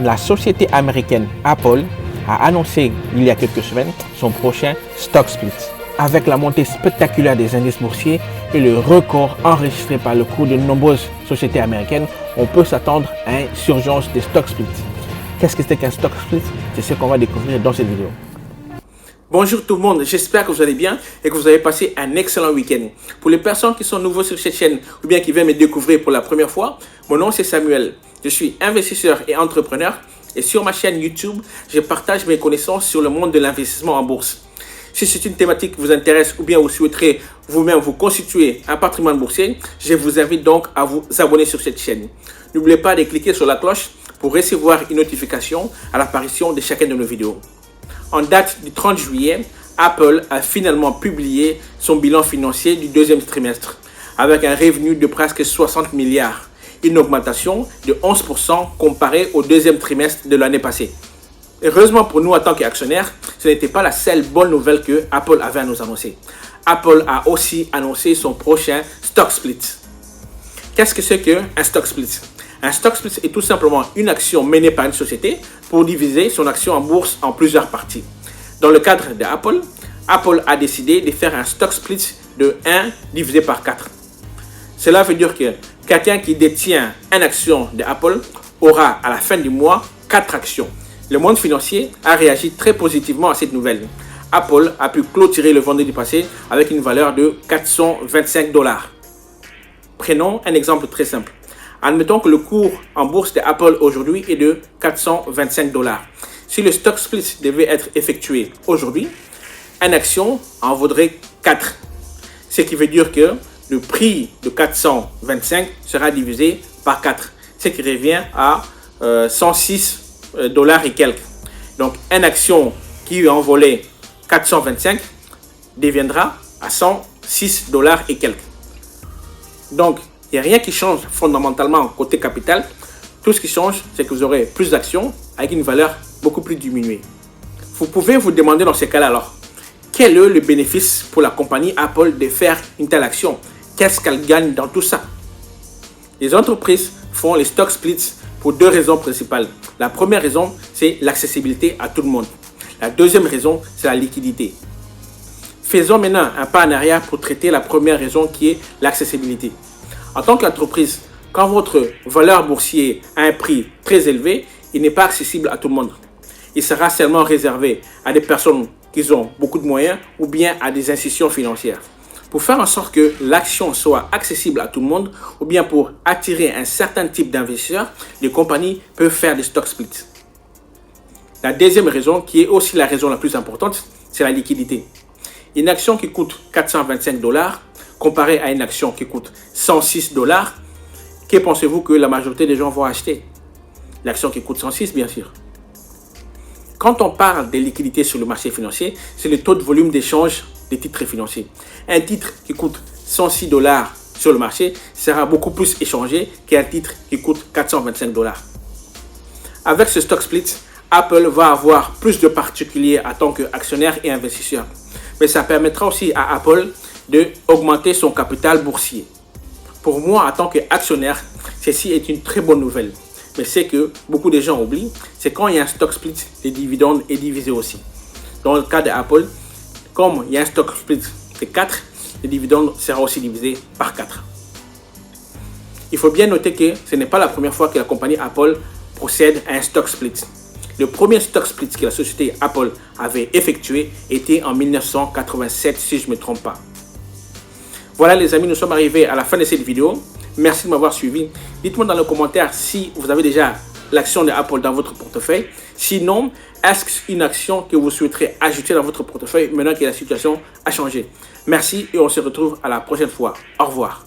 la société américaine Apple a annoncé il y a quelques semaines son prochain stock split. Avec la montée spectaculaire des indices boursiers et le record enregistré par le cours de nombreuses sociétés américaines, on peut s'attendre à une surgence des stock splits. Qu'est-ce que c'est qu'un stock split? C'est ce qu'on va découvrir dans cette vidéo. Bonjour tout le monde, j'espère que vous allez bien et que vous avez passé un excellent week-end. Pour les personnes qui sont nouveaux sur cette chaîne ou bien qui viennent me découvrir pour la première fois, mon nom c'est Samuel. Je suis investisseur et entrepreneur et sur ma chaîne YouTube, je partage mes connaissances sur le monde de l'investissement en bourse. Si c'est une thématique qui vous intéresse ou bien vous souhaiterez vous-même vous constituer un patrimoine boursier, je vous invite donc à vous abonner sur cette chaîne. N'oubliez pas de cliquer sur la cloche pour recevoir une notification à l'apparition de chacune de nos vidéos. En date du 30 juillet, Apple a finalement publié son bilan financier du deuxième trimestre avec un revenu de presque 60 milliards, une augmentation de 11% comparé au deuxième trimestre de l'année passée. Heureusement pour nous en tant qu'actionnaires, ce n'était pas la seule bonne nouvelle que Apple avait à nous annoncer. Apple a aussi annoncé son prochain stock split. Qu'est-ce que c'est qu'un stock split? Un stock split est tout simplement une action menée par une société pour diviser son action en bourse en plusieurs parties. Dans le cadre d'Apple, Apple a décidé de faire un stock split de 1 divisé par 4. Cela veut dire que quelqu'un qui détient une action d'Apple aura à la fin du mois 4 actions. Le monde financier a réagi très positivement à cette nouvelle. Apple a pu clôturer le vendredi passé avec une valeur de 425 $. Prenons un exemple très simple. Admettons que le cours en bourse d'Apple aujourd'hui est de 425 $. Si le stock split devait être effectué aujourd'hui, une action en vaudrait 4. Ce qui veut dire que le prix de 425 sera divisé par 4. Ce qui revient à 106 $ et quelques. Donc, une action qui en valait 425 deviendra à 106 $ et quelques. Donc, il n'y a rien qui change fondamentalement côté capital. Tout ce qui change, c'est que vous aurez plus d'actions avec une valeur beaucoup plus diminuée. Vous pouvez vous demander dans ces cas-là alors, quel est le bénéfice pour la compagnie Apple de faire une telle action? Qu'est-ce qu'elle gagne dans tout ça? Les entreprises font les stock splits pour deux raisons principales. La première raison, c'est l'accessibilité à tout le monde. La deuxième raison, c'est la liquidité. Faisons maintenant un pas en arrière pour traiter la première raison qui est l'accessibilité. En tant qu'entreprise, quand votre valeur boursière a un prix très élevé, il n'est pas accessible à tout le monde. Il sera seulement réservé à des personnes qui ont beaucoup de moyens ou bien à des institutions financières. Pour faire en sorte que l'action soit accessible à tout le monde ou bien pour attirer un certain type d'investisseurs, les compagnies peuvent faire des stock splits. La deuxième raison, qui est aussi la raison la plus importante, c'est la liquidité. Une action qui coûte 425 $, comparée à une action qui coûte 106 $, que pensez-vous que la majorité des gens vont acheter? L'action qui coûte 106, bien sûr. Quand on parle de liquidité sur le marché financier, c'est le taux de volume d'échange des titres financiers. Un titre qui coûte 106 $ sur le marché sera beaucoup plus échangé qu'un titre qui coûte 425 $. Avec ce stock split, Apple va avoir plus de particuliers en tant qu'actionnaire et investisseur. Mais ça permettra aussi à Apple d'augmenter son capital boursier. Pour moi, en tant qu'actionnaire, ceci est une très bonne nouvelle. Mais ce que beaucoup de gens oublient, c'est quand il y a un stock split, les dividendes est divisé aussi. Dans le cas d'Apple, comme il y a un stock split de 4, les dividendes seront aussi divisés par 4. Il faut bien noter que ce n'est pas la première fois que la compagnie Apple procède à un stock split. Le premier stock split que la société Apple avait effectué était en 1987, si je ne me trompe pas. Voilà les amis, nous sommes arrivés à la fin de cette vidéo. Merci de m'avoir suivi. Dites-moi dans les commentaires si vous avez déjà l'action d'Apple dans votre portefeuille. Sinon, est-ce que c'est une action que vous souhaiterez ajouter dans votre portefeuille maintenant que la situation a changé? Merci et on se retrouve à la prochaine fois. Au revoir.